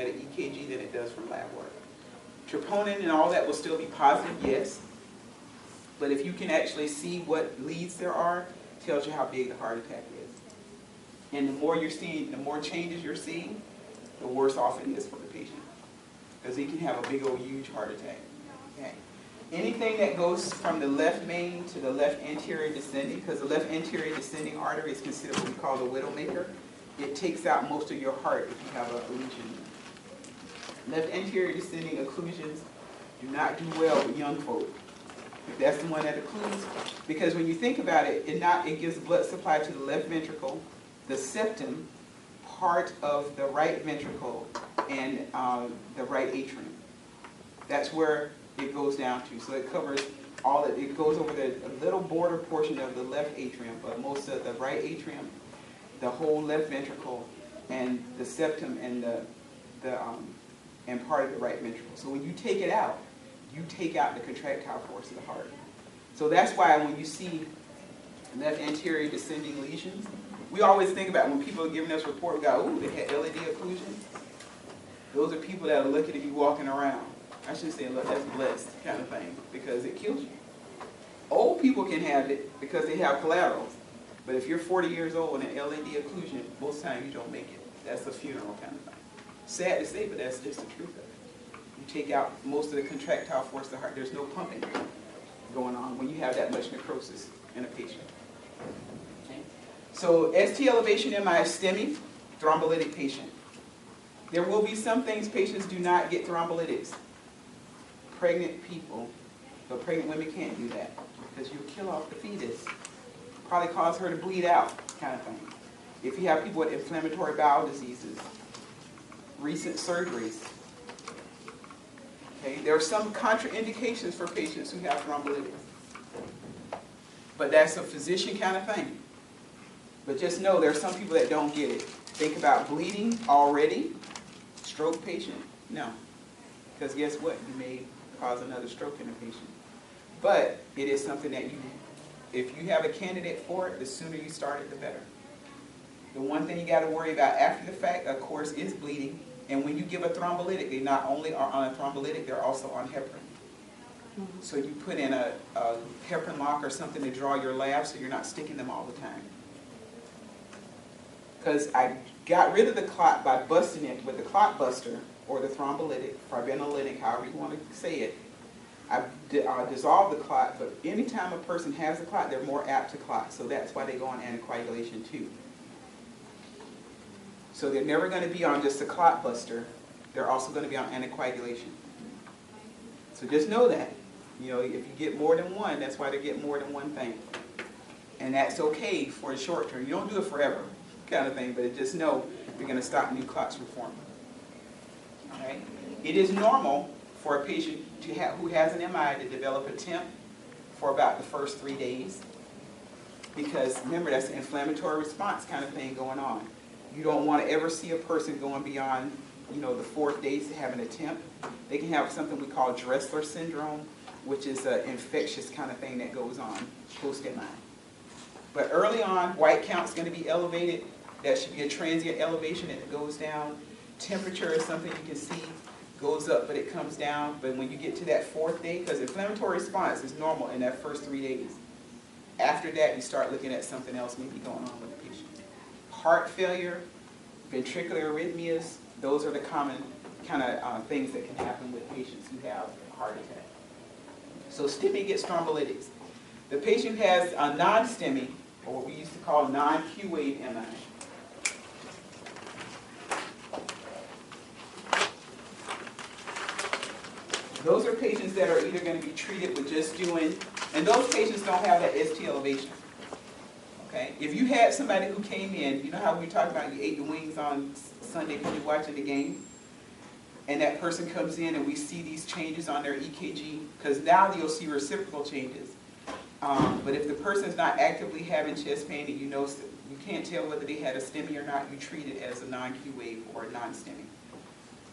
at an EKG than it does from lab work. Troponin and all that will still be positive, yes. But if you can actually see what leads there are, tells you how big the heart attack is. And the more you're seeing, the more changes you're seeing, the worse off it is for the patient. Because he can have a big old huge heart attack. Okay. Anything that goes from the left main to the left anterior descending, because the left anterior descending artery is considered what we call the widowmaker, it takes out most of your heart if you have a lesion. Left anterior descending occlusions do not do well with young folk. If that's the one that occludes, because when you think about it, it gives blood supply to the left ventricle, the septum, part of the right ventricle, and the right atrium. That's where it goes down to. So it covers all that. It goes over the little border portion of the left atrium, but most of the right atrium, the whole left ventricle, and the septum, and and part of the right ventricle. So when you take it out, you take out the contractile force of the heart. So that's why when you see left anterior descending lesions, we always think about when people are giving us report, we go, ooh, they had LAD occlusion. Those are people that are looking at you walking around. I should say, look, that's blessed kind of thing, because it kills you. Old people can have it because they have collaterals. But if you're 40 years old and an LAD occlusion, most times you don't make it. That's a funeral kind of thing. Sad to say, but that's just the truth of it. You take out most of the contractile force of the heart. There's no pumping going on when you have that much necrosis in a patient. Okay. So ST elevation MI is STEMI, thrombolytic patient. There will be some things patients do not get thrombolytics. Pregnant people, but pregnant women can't do that because you'll kill off the fetus. Probably cause her to bleed out, kind of thing. If you have people with inflammatory bowel diseases, recent surgeries. Okay, there are some contraindications for patients who have thrombolytics. But that's a physician kind of thing. But just know there are some people that don't get it. Think about bleeding already. Stroke patient? No. Because guess what? You may cause another stroke in a patient. But it is something that if you have a candidate for it, the sooner you start it, the better. The one thing you got to worry about after the fact, of course, is bleeding. And when you give a thrombolytic, they not only are on a thrombolytic, they're also on heparin. So you put in a heparin lock or something to draw your labs so you're not sticking them all the time. Because I got rid of the clot by busting it with the clot buster or the thrombolytic, fibrinolytic, however you want to say it. I dissolved the clot, but anytime a person has a clot, they're more apt to clot. So that's why they go on anticoagulation too. So they're never going to be on just a clot buster. They're also going to be on anticoagulation. So just know that. You know, if you get more than one, that's why they get more than one thing. And that's okay for the short term. You don't do it forever, kind of thing, but just know you're going to stop new clots from forming. All right? It is normal for a patient who has an MI to develop a TEMP for about the first 3 days. Because remember, that's an inflammatory response kind of thing going on. You don't want to ever see a person going beyond, the 4th day to having a TEMP. They can have something we call Dressler syndrome, which is an infectious kind of thing that goes on post-MI. But early on, white count's going to be elevated. That should be a transient elevation and it goes down. Temperature is something you can see goes up, but it comes down. But when you get to that 4th day, because inflammatory response is normal in that first 3 days. After that, you start looking at something else maybe going on with the patient. Heart failure, ventricular arrhythmias, those are the common kind of things that can happen with patients who have a heart attack. So STEMI gets thrombolytics. The patient has a non-STEMI, or what we used to call non-Q wave MI. Those are patients that are either going to be treated with just doing, and those patients don't have that ST elevation. Okay? If you had somebody who came in, you know how we talked about you ate the wings on Sunday when you're watching the game? And that person comes in and we see these changes on their EKG, because now you'll see reciprocal changes. But if the person's not actively having chest pain and you can't tell whether they had a STEMI or not, you treat it as a non-Q wave or a non-STEMI.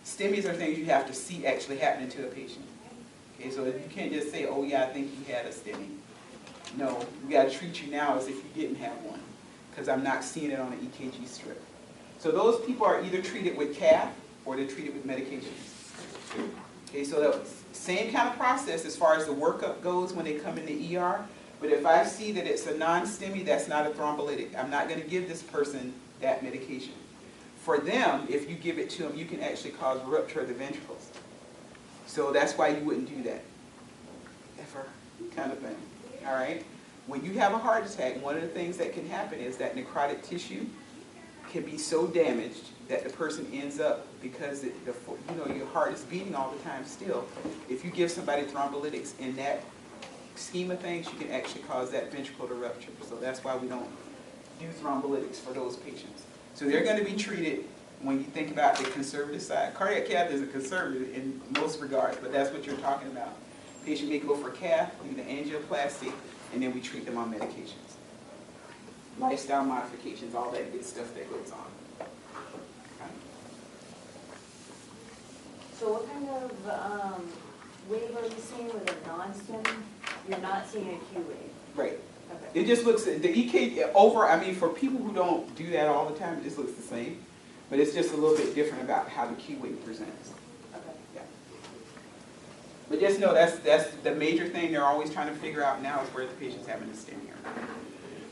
STEMIs are things you have to see actually happening to a patient. Okay, so you can't just say, oh yeah, I think you had a STEMI. No, we got to treat you now as if you didn't have one, because I'm not seeing it on an EKG strip. So those people are either treated with cath or they're treated with medications. Okay, so the same kind of process as far as the workup goes when they come in the ER, but if I see that it's a non-STEMI, that's not a thrombolytic. I'm not going to give this person that medication. For them, if you give it to them, you can actually cause rupture of the ventricles. So that's why you wouldn't do that. Ever kind of thing. All right? When you have a heart attack, one of the things that can happen is that necrotic tissue can be so damaged that the person ends up, because your heart is beating all the time still. If you give somebody thrombolytics in that scheme of things, you can actually cause that ventricle to rupture. So that's why we don't do thrombolytics for those patients. So they're going to be treated, when you think about the conservative side. Cardiac cath is a conservative in most regards, but that's what you're talking about. Patient may go for cath, do the angioplasty, and then we treat them on medications. Lifestyle modifications, all that good stuff that goes on. Okay. So what kind of wave are you seeing with a non-STEMI? You're not seeing a Q wave? Right. Okay. It just looks, the EKG, I mean, for people who don't do that all the time, it just looks the same. But it's just a little bit different about how the Q wave presents. Okay. Yeah. But just know that's the major thing they're always trying to figure out now is where the patient's having a STEMI or not.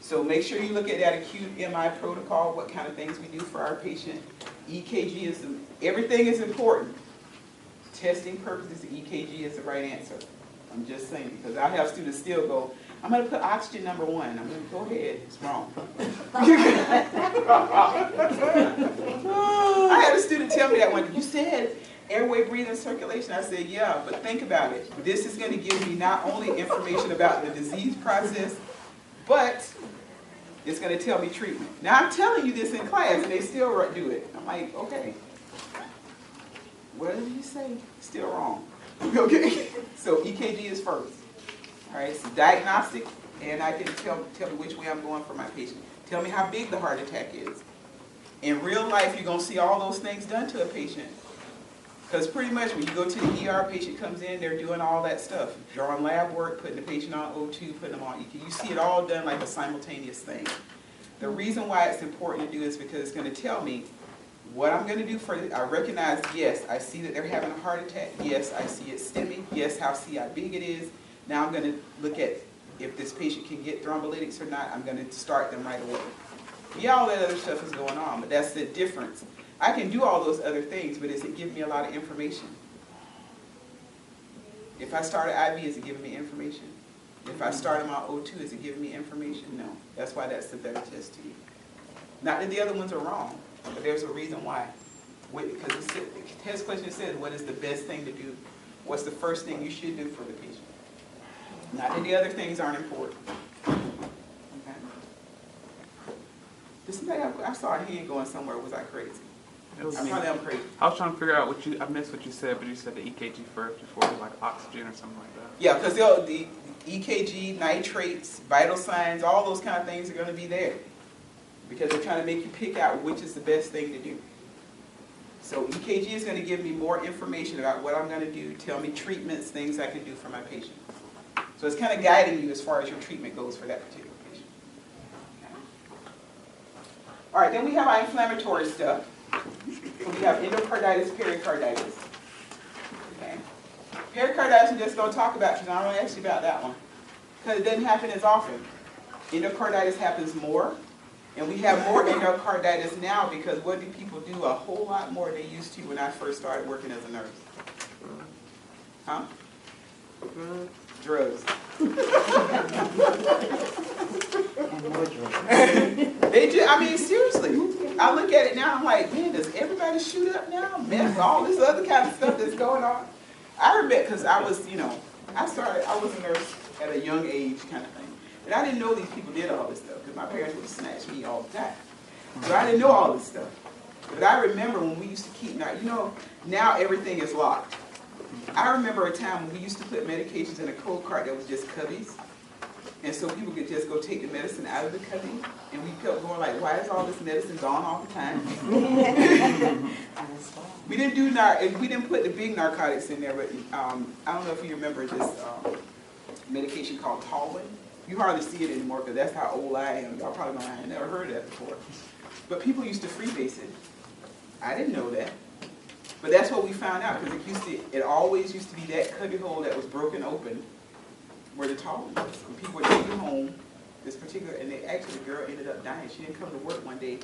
So make sure you look at that acute MI protocol, what kind of things we do for our patient. EKG is, everything is important. Testing purposes, the EKG is the right answer. I'm just saying, because I have students still go, I'm going to put oxygen number 1. I'm going to go ahead. It's wrong. I had a student tell me that one. You said airway, breathing, circulation. I said, yeah, but think about it. This is going to give me not only information about the disease process, but it's going to tell me treatment. Now, I'm telling you this in class, and they still do it. I'm like, okay. Whatever you say, still wrong. Okay? So EKG is first. All right, so diagnostic, and I can tell me which way I'm going for my patient. Tell me how big the heart attack is. In real life, you're going to see all those things done to a patient. Because pretty much when you go to the ER, patient comes in, they're doing all that stuff. Drawing lab work, putting the patient on O2, putting them on EKG. You see it all done like a simultaneous thing. The reason why it's important to do is because it's going to tell me what I'm going to do for it. I recognize, yes, I see that they're having a heart attack. Yes, I see it STEMI. Yes, I see how big it is. Now I'm going to look at if this patient can get thrombolytics or not. I'm going to start them right away. Yeah, all that other stuff is going on, but that's the difference. I can do all those other things, but is it giving me a lot of information? If I start an IV, is it giving me information? If I start them on O2, is it giving me information? No. That's why that's the better test to you. Not that the other ones are wrong, but there's a reason why. Because the test question says, what is the best thing to do? What's the first thing you should do for the patient? Not that the other things aren't important. Okay. Did somebody I saw a hand going somewhere. Was I crazy? I mean, I'm crazy. I was trying to figure out I missed what you said, but you said the EKG first before like oxygen or something like that. Yeah, because the EKG, nitrates, vital signs, all those kind of things are going to be there. Because they're trying to make you pick out which is the best thing to do. So EKG is going to give me more information about what I'm going to do, tell me treatments, things I can do for my patient. So it's kind of guiding you as far as your treatment goes for that particular patient. Okay. All right, then we have our inflammatory stuff. So we have endocarditis, pericarditis. Okay. Pericarditis I'm just going to talk about because I'm going to ask you about that one. Because it doesn't happen as often. Endocarditis happens more. And we have more endocarditis now because what do people do? A whole lot more than they used to when I first started working as a nurse. Huh? Drugs. And more drugs. They do, I mean, seriously. I look at it now, I'm like, man, does everybody shoot up now? Meth, all this other kind of stuff that's going on. I remember, because I was, I was a nurse at a young age kind of thing. And I didn't know these people did all this stuff, because my parents would snatch me all the time. So I didn't know all this stuff. But I remember when we used to keep, now everything is locked. I remember a time when we used to put medications in a cold cart that was just cubbies. And so people could just go take the medicine out of the cubby. And we kept going like, why is all this medicine gone all the time? We didn't put the big narcotics in there, but I don't know if you remember this medication called Talwin. You hardly see it anymore because that's how old I am. Y'all probably don't have never heard of that before. But people used to freebase it. I didn't know that. But that's what we found out, because it always used to be that cubby hole that was broken open where the toilet was. When people would take it home, this particular, and the girl ended up dying. She didn't come to work one day,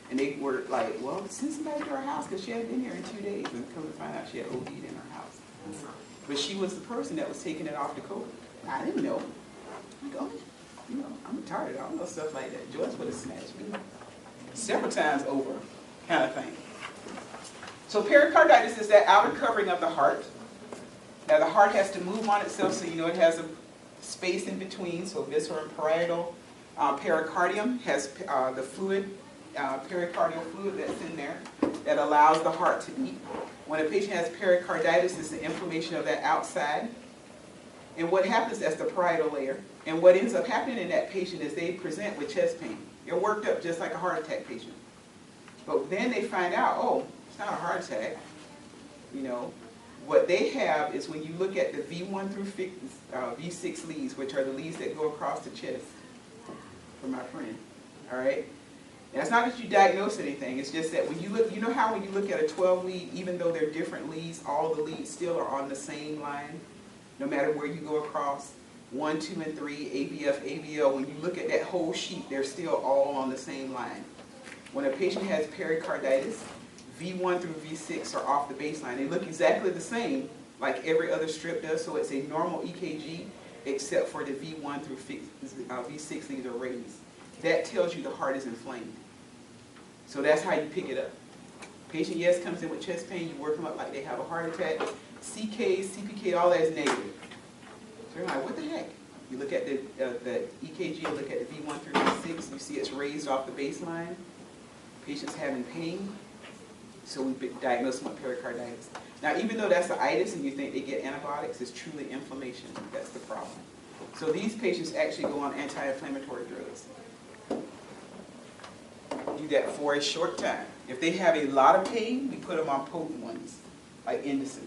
and they were like, well, send somebody to her house, because she hadn't been here in 2 days, and come to find out she had OD'd in her house. But she was the person that was taking it off the coat. I didn't know. I go, I'm retarded. I don't know stuff like that. Joyce would have snatched me several times over, kind of thing. So pericarditis is that outer covering of the heart. Now the heart has to move on itself, so it has a space in between. So visceral and parietal. Pericardium has the fluid, pericardial fluid that's in there that allows the heart to beat. When a patient has pericarditis, it's the inflammation of that outside. And what happens, that's the parietal layer. And what ends up happening in that patient is they present with chest pain. They're worked up just like a heart attack patient. But then they find out, oh, it's not a heart attack. What they have is when you look at the V1 through V6 leads, which are the leads that go across the chest, for my friend, all right? And it's not that you diagnose anything, it's just that when you look, how when you look at a 12 lead, even though they're different leads, all the leads still are on the same line, no matter where you go across, 1, 2, and 3, AVF, AVL, when you look at that whole sheet, they're still all on the same line. When a patient has pericarditis, V1 through V6 are off the baseline. They look exactly the same, like every other strip does, so it's a normal EKG, except for the V1 through V6 leads are raised. That tells you the heart is inflamed. So that's how you pick it up. Patient, yes, comes in with chest pain, you work them up like they have a heart attack. CK, CPK, all that is negative. So you're like, what the heck? You look at the EKG, you look at the V1 through V6, you see it's raised off the baseline. Patient's having pain, so we diagnose them with pericarditis. Now, even though that's the itis and you think they get antibiotics, it's truly inflammation. That's the problem. So these patients actually go on anti-inflammatory drugs. Do that for a short time. If they have a lot of pain, we put them on potent ones, like Indocin.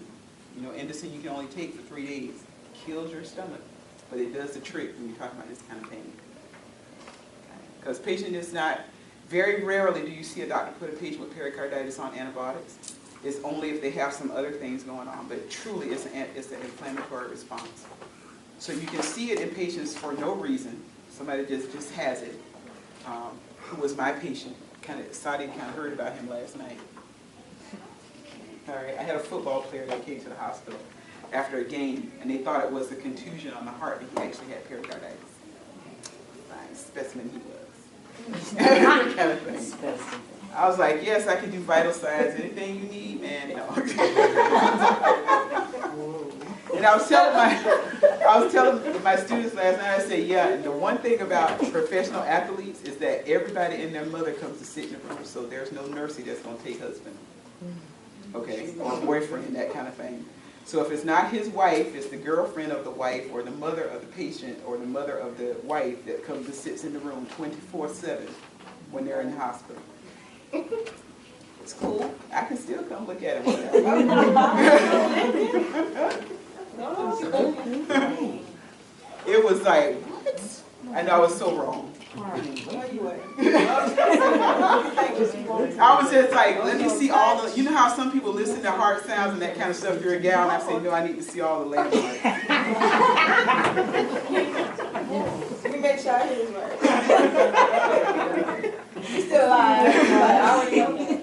Indocin you can only take for 3 days. It kills your stomach, but it does the trick when you're talking about this kind of pain. Because patient is not, very rarely do you see a doctor put a patient with pericarditis on antibiotics. It's only if they have some other things going on, but truly it's an inflammatory response. So you can see it in patients for no reason. Somebody just has it. Who was my patient. Saudi heard about him last night. All right, I had a football player that came to the hospital after a game, and they thought it was a contusion on the heart, but he actually had pericarditis. Fine specimen he was. Kind of thing. I was like, yes, I can do vital signs. Anything you need, man. No. And I was telling my students last night, I said, yeah, and the one thing about professional athletes is that everybody and their mother comes to sit in the room, so there's no nursey that's going to take husband, okay, or boyfriend, that kind of thing. So if it's not his wife, it's the girlfriend of the wife or the mother of the patient or the mother of the wife that comes and sits in the room 24/7 when they're in the hospital. It's cool. I can still come look at it. It was like, what? I know I was so wrong. I was just like, let me see all the, how some people listen to heart sounds and that kind of stuff. You're a gal, and I say, no, I need to see all the landmarks. We make sure I hear his word. He's still alive. I already know that.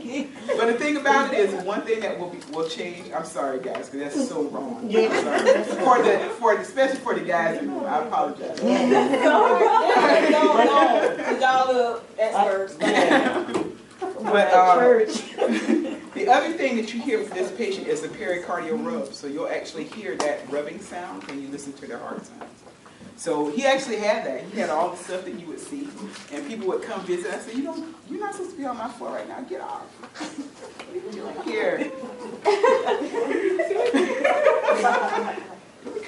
But the thing about it is, one thing that will change. I'm sorry, guys, because that's so wrong. I'm sorry. Especially for the guys in the room, I apologize. Y'all little experts. But the other thing that you hear from this patient is the pericardial rub. So you'll actually hear that rubbing sound when you listen to their heart sounds. So he actually had that. He had all the stuff that you would see. And people would come visit. I said, you're not supposed to be on my floor right now. Get off. What are you doing here?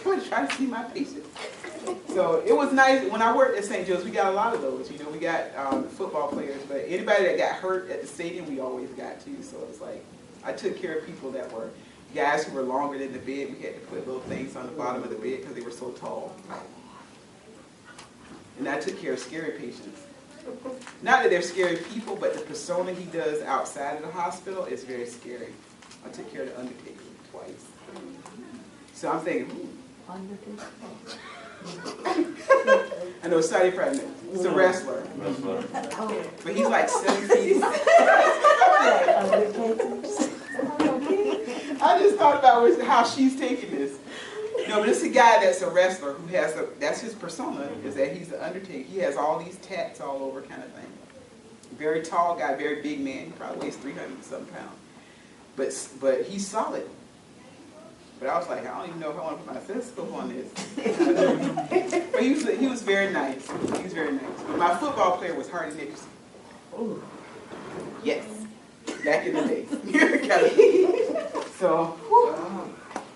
Come and try to see my patient. So it was nice. When I worked at St. Joe's, we got a lot of those. We got football players. But anybody that got hurt at the stadium, we always got to. So it's like, I took care of people that were guys who were longer than the bed. We had to put little things on the bottom of the bed because they were so tall. And I took care of scary patients. Not that they're scary people, but the persona he does outside of the hospital is very scary. I took care of the Undertaker twice. So I'm thinking, I know, Saudi pregnant. He's a wrestler. But he's like 7 feet. I just thought about how she's taking this. No, but it's a guy that's a wrestler who has that's his persona, is that he's the Undertaker. He has all these tats all over kind of thing. Very tall guy, very big man. He probably weighs 300 and some pounds. But he's solid. But I was like, I don't even know if I want to put my stethoscope on this. But he was very nice. He was very nice. But my football player was Hardy Nickerson. Ooh. Yes. Back in the day. So,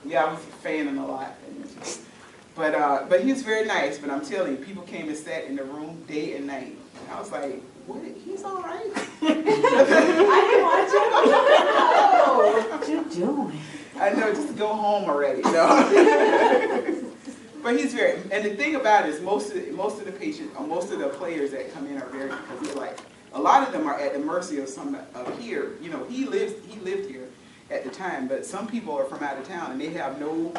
yeah, I was a fan of him a lot. But he was very nice. But I'm telling you, people came and sat in the room day and night. And I was like, what? He's all right. I What you doing? I know, just go home already. No. But he's very, and the thing about it is most of the patients, or most of the players that come in are very, because they're like, a lot of them are at the mercy of some of here. You know, he lived here at the time, but some people are from out of town and they have no,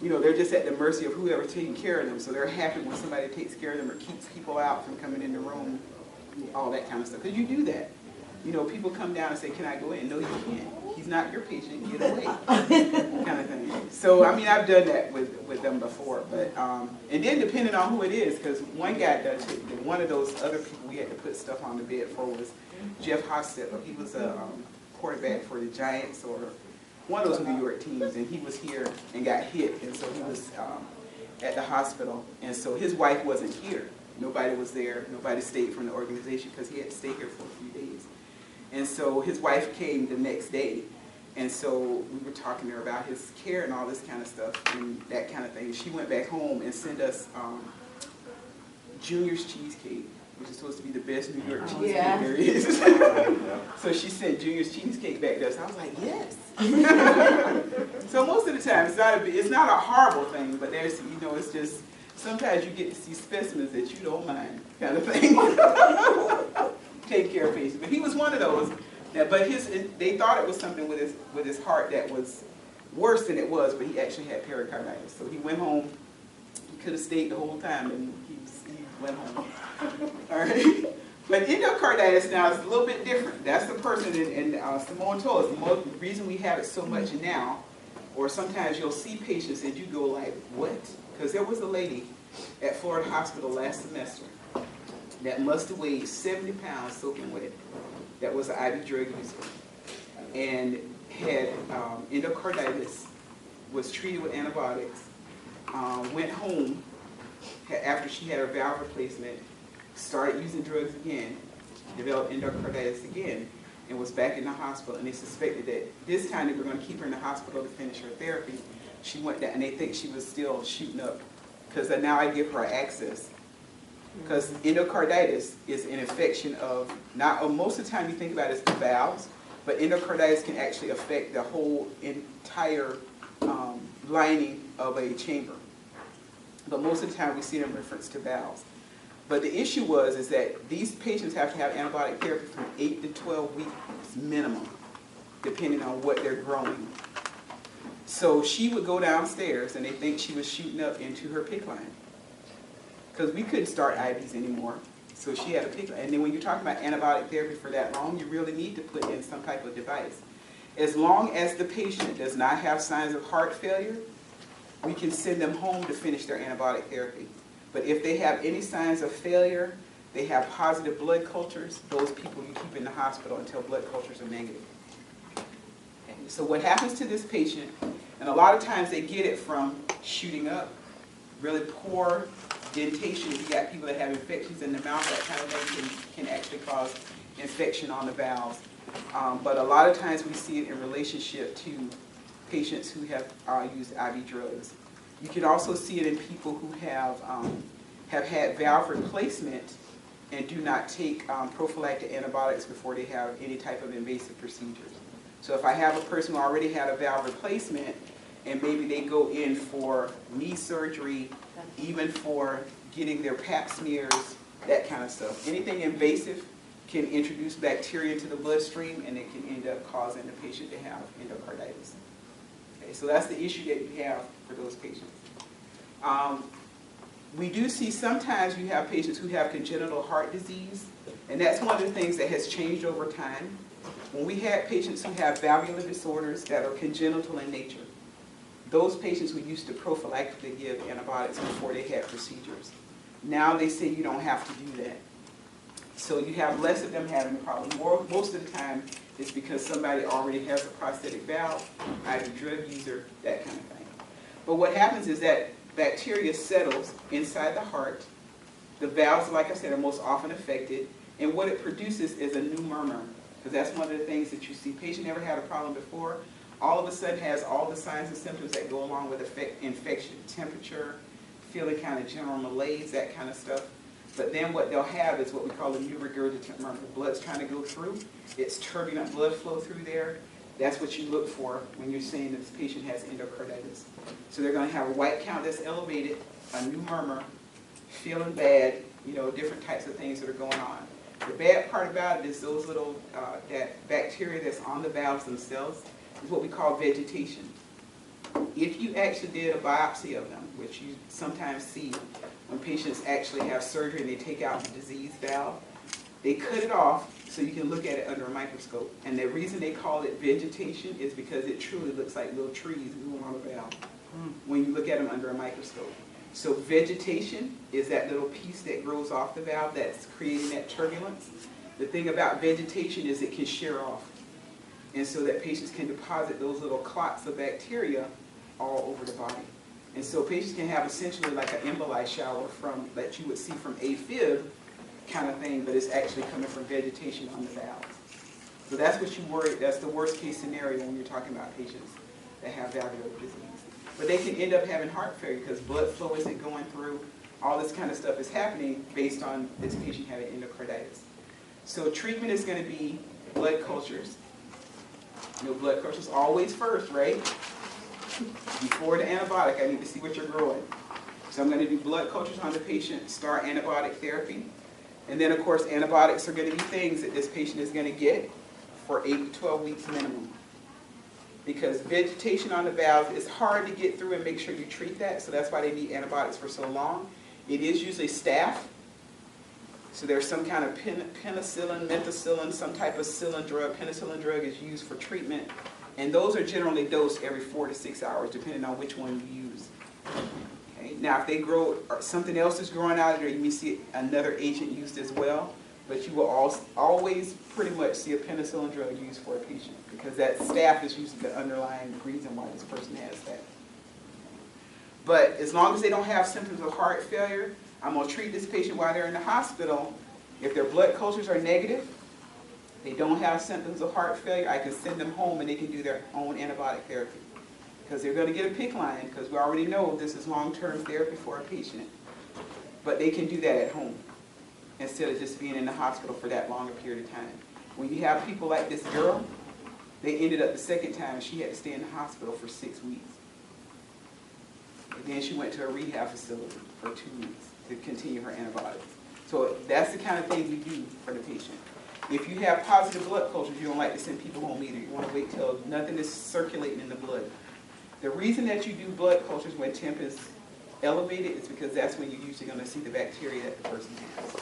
you know, they're just at the mercy of whoever's taking care of them. So they're happy when somebody takes care of them or keeps people out from coming in the room, all that kind of stuff. Because you do that. You know, people come down and say, can I go in? No, you can't. He's not your patient. Get away. Kind of thing. So, I mean, I've done that with them before. But and then depending on who it is, because one guy does it, one of those other people we had to put stuff on the bed for was Jeff Hostetler. He was a quarterback for the Giants or one of those New York teams, and he was here and got hit. And so he was at the hospital. And so his wife wasn't here. Nobody was there. Nobody stayed from the organization because he had to stay here for a few days. And so his wife came the next day, and so we were talking to her about his care and all this kind of stuff and that kind of thing. She went back home and sent us Junior's Cheesecake, which is supposed to be the best New York cheesecake there is. So she sent Junior's Cheesecake back to us. I was like, yes. So most of the time, it's not a horrible thing, but there's, you know, it's just, sometimes you get to see specimens that you don't mind, kind of thing. Take care of patients. But he was one of those, but they thought it was something with his heart that was worse than it was, but he actually had pericarditis. So he went home. He could have stayed the whole time, and he went home. All right. But endocarditis now is a little bit different. That's the person, and Simone told us, the reason we have it so much now, or sometimes you'll see patients and you go like, what? Because there was a lady at Florida Hospital last semester that must have weighed 70 pounds soaking wet, that was an IV drug user, and had endocarditis, was treated with antibiotics, went home after she had her valve replacement, started using drugs again, developed endocarditis again, and was back in the hospital, and they suspected that this time they were going to keep her in the hospital to finish her therapy. She went down, and they think she was still shooting up, because now I give her access. Because endocarditis is an infection of, most of the time you think about it as the valves, but endocarditis can actually affect the whole entire lining of a chamber. But most of the time we see it in reference to valves. But the issue is that these patients have to have antibiotic therapy from 8 to 12 weeks minimum, depending on what they're growing. So she would go downstairs, and they think she was shooting up into her PICC line, because we couldn't start IVs anymore. So she had a PICC line. And then when you're talking about antibiotic therapy for that long, you really need to put in some type of device. As long as the patient does not have signs of heart failure, we can send them home to finish their antibiotic therapy. But if they have any signs of failure, they have positive blood cultures, those people you keep in the hospital until blood cultures are negative. So what happens to this patient, and a lot of times they get it from shooting up, really poor dentation. If you got people that have infections in the mouth, that kind of thing can actually cause infection on the valves. But a lot of times we see it in relationship to patients who have used IV drugs. You can also see it in people who have had valve replacement and do not take prophylactic antibiotics before they have any type of invasive procedures. So if I have a person who already had a valve replacement and maybe they go in for knee surgery, even for getting their pap smears, that kind of stuff. Anything invasive can introduce bacteria into the bloodstream, and it can end up causing the patient to have endocarditis. Okay, so that's the issue that you have for those patients. We do see sometimes you have patients who have congenital heart disease, and that's one of the things that has changed over time. When we had patients who have valvular disorders that are congenital in nature, those patients we used to prophylactically give antibiotics before they had procedures. Now they say you don't have to do that. So you have less of them having a problem. Most of the time it's because somebody already has a prosthetic valve, either drug user, that kind of thing. But what happens is that bacteria settles inside the heart. The valves, like I said, are most often affected, and what it produces is a new murmur, because that's one of the things that you see. Patient never had a problem before, all of a sudden has all the signs and symptoms that go along with infection, temperature, feeling kind of general malaise, that kind of stuff. But then what they'll have is what we call a new regurgitant murmur. Blood's trying to go through, it's turbulent blood flow through there. That's what you look for when you're saying that this patient has endocarditis. So they're going to have a white count that's elevated, a new murmur, feeling bad, different types of things that are going on. The bad part about it is those little, that bacteria that's on the valves themselves is what we call vegetation. If you actually did a biopsy of them, which you sometimes see when patients actually have surgery and they take out the diseased valve, they cut it off so you can look at it under a microscope. And the reason they call it vegetation is because it truly looks like little trees growing on the valve when you look at them under a microscope. So vegetation is that little piece that grows off the valve that's creating that turbulence. The thing about vegetation is it can shear off. And so that patients can deposit those little clots of bacteria all over the body. And so patients can have essentially like an emboli shower that you would see from AFib kind of thing, but it's actually coming from vegetation on the valves. So that's what you worry, that's the worst case scenario when you're talking about patients that have valvular disease. But they can end up having heart failure because blood flow isn't going through. All this kind of stuff is happening based on this patient having endocarditis. So treatment is going to be blood cultures. Blood cultures always first, right? Before the antibiotic, I need to see what you're growing. So I'm going to do blood cultures on the patient, start antibiotic therapy. And then, of course, antibiotics are going to be things that this patient is going to get for 8 to 12 weeks minimum. Because vegetation on the valve is hard to get through and make sure you treat that, so that's why they need antibiotics for so long. It is usually staph. So there's some kind of penicillin, methicillin, some type of penicillin drug is used for treatment. And those are generally dosed every 4 to 6 hours, depending on which one you use. Okay. Now, if they grow, or something else is growing out of there, you may see another agent used as well. But you will always pretty much see a penicillin drug used for a patient, because that staph is usually the underlying reason why this person has that. But as long as they don't have symptoms of heart failure, I'm going to treat this patient while they're in the hospital. If their blood cultures are negative, they don't have symptoms of heart failure, I can send them home and they can do their own antibiotic therapy. Because they're going to get a PICC line, because we already know this is long-term therapy for a patient. But they can do that at home instead of just being in the hospital for that longer period of time. When you have people like this girl, they ended up the second time, she had to stay in the hospital for 6 weeks. And then she went to a rehab facility for 2 weeks to continue her antibiotics. So that's the kind of thing we do for the patient. If you have positive blood cultures, you don't like to send people home either. You want to wait till nothing is circulating in the blood. The reason that you do blood cultures when temp is elevated is because that's when you're usually going to see the bacteria that the person has.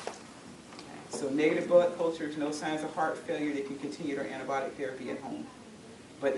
So negative blood cultures, no signs of heart failure, they can continue their antibiotic therapy at home. But